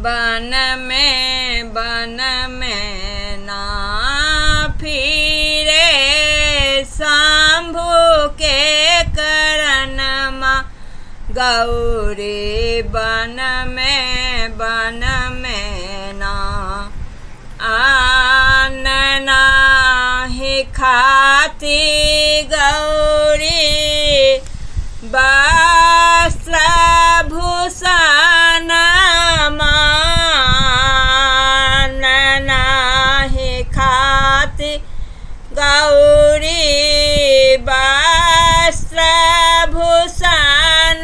बन में ना फिरे शंभु के करनमा गौरी बन में ना आन नाही खाती गौरी वस्त्र भूषण मान नाही खाती गौरी वस्त्र भूषण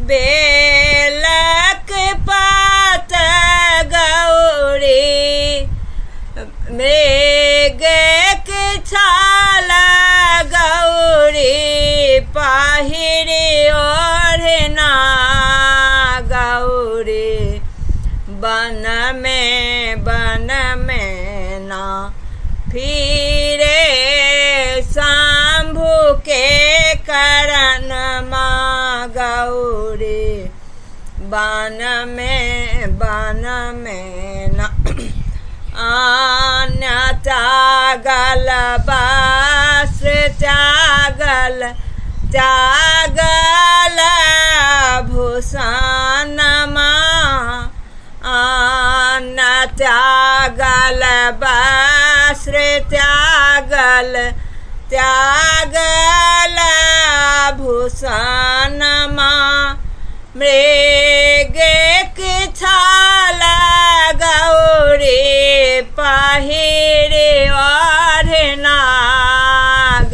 बेलक पात गौरी मृग छाल गौरी पहिरी ओढ़ना गौरी बन में ना फिरे शंभु के करनमा गौरी बन में ना आन त्यागल वस्त्र त्यागल भूषण आन त्यागल वस्त्र त्यागल भूषण मृग छाल गौरी पहिरी ओढ़ना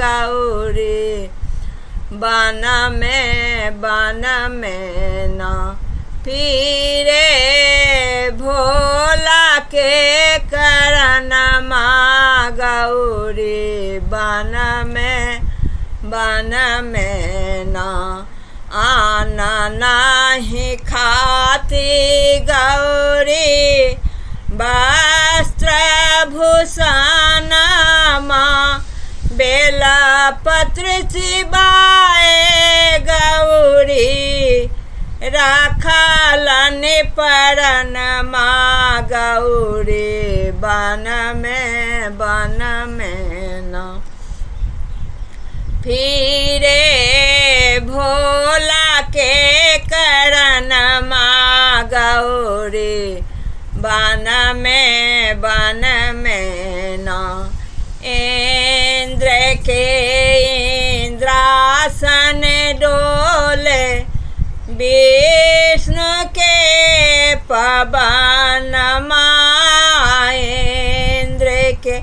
गौरी बन में ना फिरे भोला के करनमा गौरी बन में ना आना नाही खाती गौरी वस्त्र भूषण बेला पत्र चिबाए गौरी रखलन परनमा गौरी बन में ना फिरे भोला के करनमा गौरी बन में ना इंद्र के इंद्रासन डोले विष्णु के पवन इंद्र के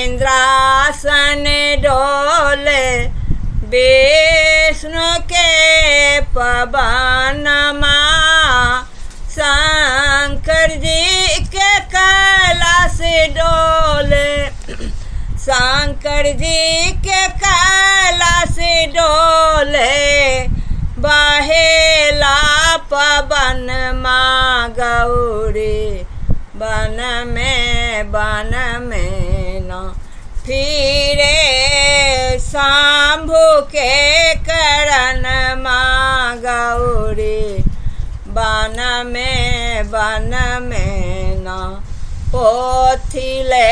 इंद्रासन डोले विष्णु के पवन शंकर जी के कैलाश डोले शंकर जी के कैलाश डोले बहेला पवन गौरी बन में ना फिरे शंभु के करनमा गौरी बन में ना पोथिले